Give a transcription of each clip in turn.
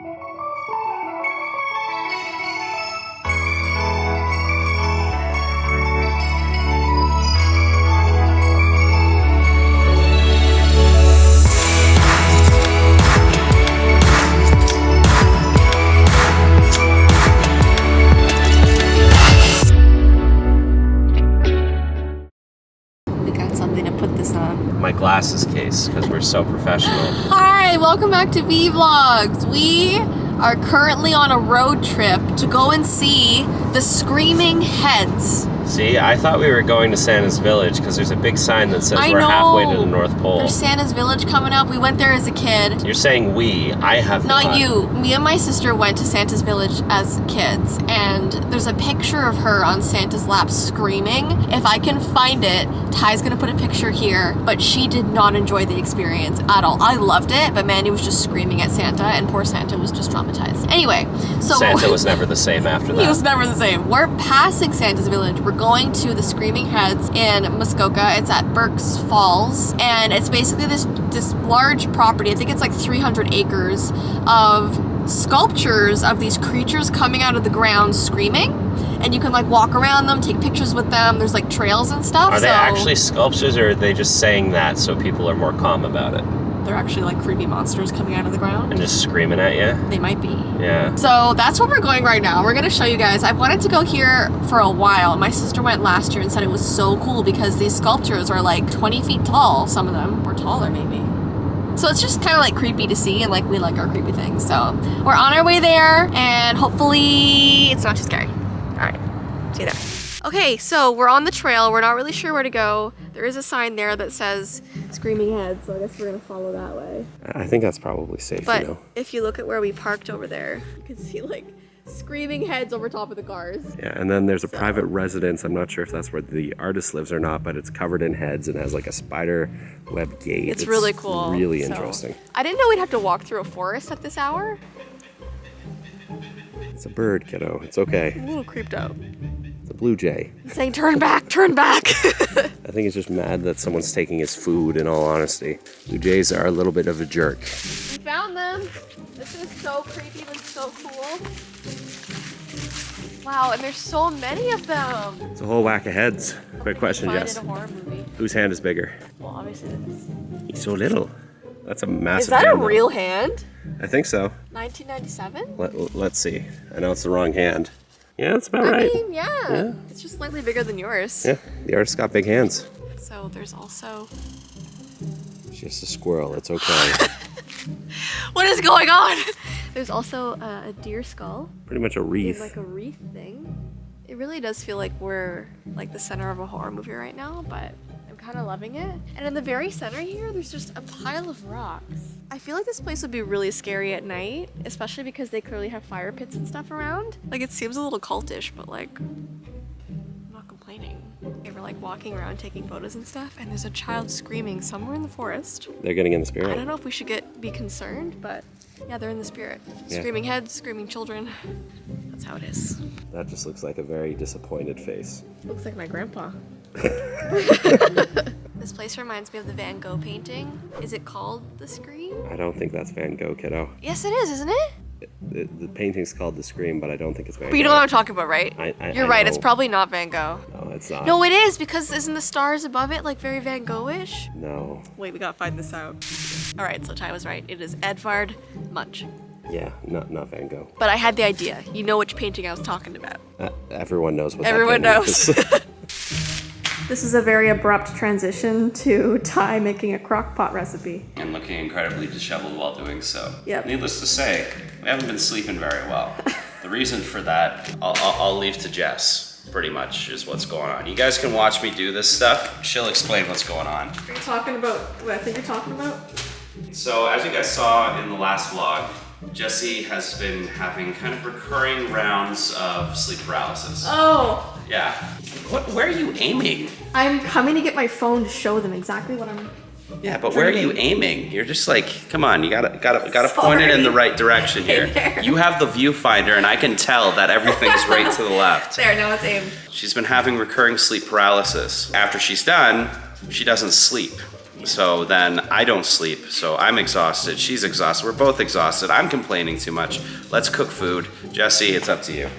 My glasses case, because we're so professional. Hi, welcome back to Vee Vlogs. We are currently on a road trip to go and see the Screaming Heads. See, I thought we were going to Santa's Village because there's a big sign that says we're halfway to the North Pole. There's Santa's Village coming up. We went there as a kid. You're saying we. I have not. You. Me and my sister went to Santa's Village as kids, and there's a picture of her on Santa's lap screaming. If I can find it, Ty's gonna put a picture here, but she did not enjoy the experience at all. I loved it, but Mandy was just screaming at Santa, and poor Santa was just traumatized. Anyway, so Santa was never the same after that. He was never the same. We're passing Santa's Village. We're going to the Screaming Heads in Muskoka. It's at Burke's Falls, and it's basically this large property. I think it's like 300 acres of sculptures of these creatures coming out of the ground screaming, and you can like walk around them, take pictures with them. There's like trails and stuff. Are they actually sculptures, or are they just saying that so people are more calm about it? They're actually like creepy monsters coming out of the ground. And just screaming at you? They might be. Yeah. So that's where we're going right now. We're gonna show you guys. I've wanted to go here for a while. My sister went last year and said it was so cool because these sculptures are like 20 feet tall, some of them, or taller maybe. So it's just kind of like creepy to see, and like we like our creepy things. So we're on our way there, and hopefully it's not too scary. All right, see you there. Okay, so we're on the trail. We're not really sure where to go. There is a sign there that says Screaming Heads, so I guess we're gonna follow that way. I think that's probably safe, but you know. If you look at where we parked over there, you can see like screaming heads over top of the cars. Yeah, and then there's a private residence. I'm not sure if that's where the artist lives or not, but it's covered in heads and has like a spider web gate. It's really cool. Really interesting. I didn't know we'd have to walk through a forest at this hour. It's a bird, kiddo. It's okay. I'm a little creeped out. It's a blue jay. He's saying, turn back, turn back. I think he's just mad that someone's taking his food, in all honesty. Blue jays are a little bit of a jerk. We found them. This is so creepy, but so cool. Wow, and there's so many of them. It's a whole whack of heads. Quick question, Jess. In a horror movie. Whose hand is bigger? Well, obviously this. He's so little. That's a massive. Is that hand, a real hand? I think so. 1997? Let's see. I know it's the wrong hand. Yeah, that's about right. I mean, yeah. It's just slightly bigger than yours. Yeah, the artist got big hands. So there's also... It's just a squirrel. It's okay. What is going on? There's also a deer skull. Pretty much a wreath. It's like a wreath thing. It really does feel like we're like the center of a horror movie right now, but I'm kind of loving it. And in the very center here, there's just a pile of rocks. I feel like this place would be really scary at night, especially because they clearly have fire pits and stuff around. Like, it seems a little cultish, but like, I'm not complaining. They were like walking around taking photos and stuff, and there's a child screaming somewhere in the forest. They're getting in the spirit. I don't know if we should be concerned, but yeah, they're in the spirit. Yeah. Screaming heads, screaming children. That's how it is. That just looks like a very disappointed face. Looks like my grandpa. This place reminds me of the Van Gogh painting. Is it called The Scream? I don't think that's Van Gogh, kiddo. Yes, it is, isn't it? The painting's called The Scream, but I don't think it's Van Gogh. But you know what I'm talking about, right? You're right, know. It's probably not Van Gogh. No, it's not. No, it is, because isn't the stars above it like very Van Gogh-ish? No. Wait, we gotta find this out. All right, so Ty was right. It is Edvard Munch. Yeah, not Van Gogh. But I had the idea. You know which painting I was talking about. Everyone knows what Everyone that knows. This is a very abrupt transition to Ty making a crock pot recipe. And looking incredibly disheveled while doing so. Yep. Needless to say, we haven't been sleeping very well. The reason for that, I'll leave to Jess, pretty much, is what's going on. You guys can watch me do this stuff. She'll explain what's going on. Are you talking about what I think you're talking about? So, as you guys saw in the last vlog, Jessii has been having kind of recurring rounds of sleep paralysis. Oh! Yeah. Where are you aiming? I'm coming to get my phone to show them exactly what I'm... Yeah, but where are you aiming? You're just like, come on, you gotta point it in the right direction here. There. You have the viewfinder, and I can tell that everything's right to the left. There, now it's aimed. She's been having recurring sleep paralysis. After she's done, she doesn't sleep. So then I don't sleep. So I'm exhausted. She's exhausted. We're both exhausted. I'm complaining too much. Let's cook food. Jessii, it's up to you.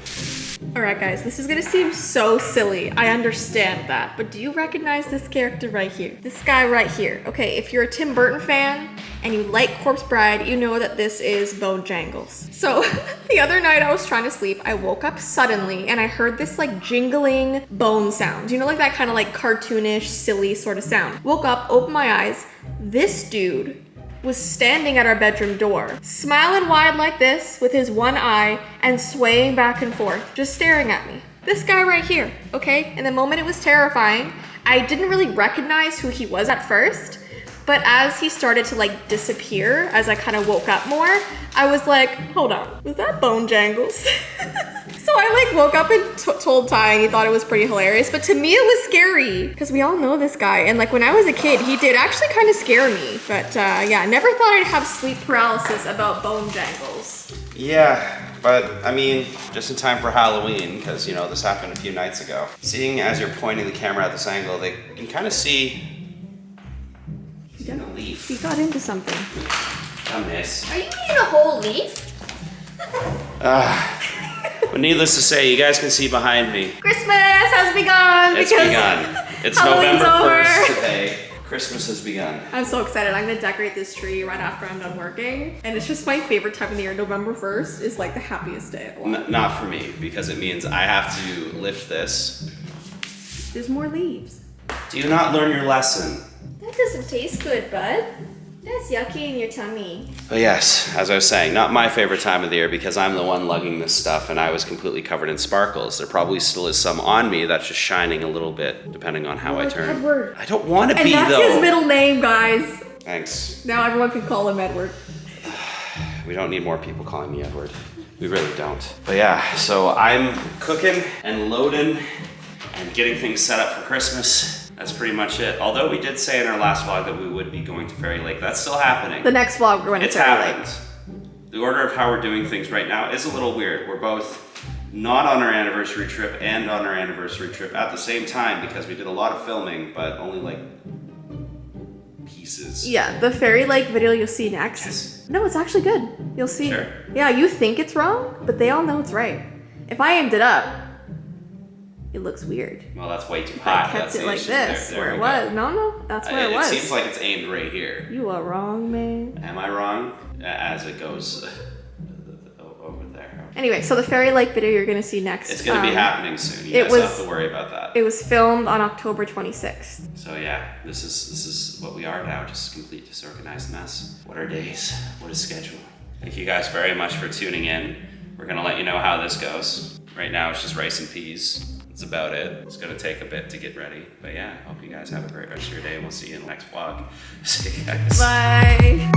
All right, guys, this is gonna seem so silly. I understand that, but do you recognize this character right here? This guy right here. Okay, if you're a Tim Burton fan and you like Corpse Bride, you know that this is Bojangles. So the other night I was trying to sleep, I woke up suddenly and I heard this like jingling bone sound. You know, like that kind of like cartoonish, silly sort of sound. Woke up, opened my eyes. This dude was standing at our bedroom door, smiling wide like this with his one eye and swaying back and forth, just staring at me. This guy right here, okay? In the moment it was terrifying. I didn't really recognize who he was at first, but as he started to like disappear, as I kind of woke up more, I was like, hold on, was that Bojangles? So I like woke up and told Tye, and he thought it was pretty hilarious, but to me it was scary because we all know this guy, and like when I was a kid he did actually kind of scare me, but yeah, never thought I'd have sleep paralysis about Bojangles. Yeah, but I mean, just in time for Halloween, because you know, this happened a few nights ago. Seeing as you're pointing the camera at this angle, they can kind of see the leaf. He got into something. I miss. Are you eating a whole leaf? But needless to say, you guys can see behind me. Christmas has begun. It's begun. It's Halloween's November over. 1st today. Christmas has begun. I'm so excited. I'm gonna decorate this tree right after I'm done working. And it's just my favorite time of the year. November 1st is like the happiest day of all. Not for me, because it means I have to lift this. There's more leaves. Do you not learn your lesson? That doesn't taste good, bud. That's yucky in your tummy. But yes, as I was saying, not my favorite time of the year because I'm the one lugging this stuff and I was completely covered in sparkles. There probably still is some on me that's just shining a little bit depending on how I turn. Edward. I don't want to And be that's though. his middle name, guys. Thanks. Now everyone can call him Edward. We don't need more people calling me Edward. We really don't. But yeah, so I'm cooking and loading and getting things set up for Christmas. That's pretty much it. Although we did say in our last vlog that we would be going to Fairy Lake. That's still happening. The next vlog we're going to It's Fairy happened. Lake. The order of how we're doing things right now is a little weird. We're both not on our anniversary trip and on our anniversary trip at the same time because we did a lot of filming, but only like pieces. Yeah, the Fairy Lake video you'll see next. Yes. No, it's actually good. You'll see. Sure. Yeah, you think it's wrong, but they all know it's right. If I aimed it up, it looks weird. Well, that's way too I high. kept That's it the like issue. this, There where we it go. was. No, that's where it was. It seems like it's aimed right here. You are wrong, man. Am I wrong? As it goes over there. Anyway, so the Fairy Lake video you're gonna see next. It's gonna be happening soon. You it guys was- don't have to worry about that. It was filmed on October 26th. So yeah, this is what we are now, just a complete disorganized mess. What are days? What is schedule? Thank you guys very much for tuning in. We're gonna let you know how this goes. Right now it's just rice and peas. That's about it. It's gonna take a bit to get ready. But yeah, hope you guys have a great rest of your day and we'll see you in the next vlog. See you guys. Bye.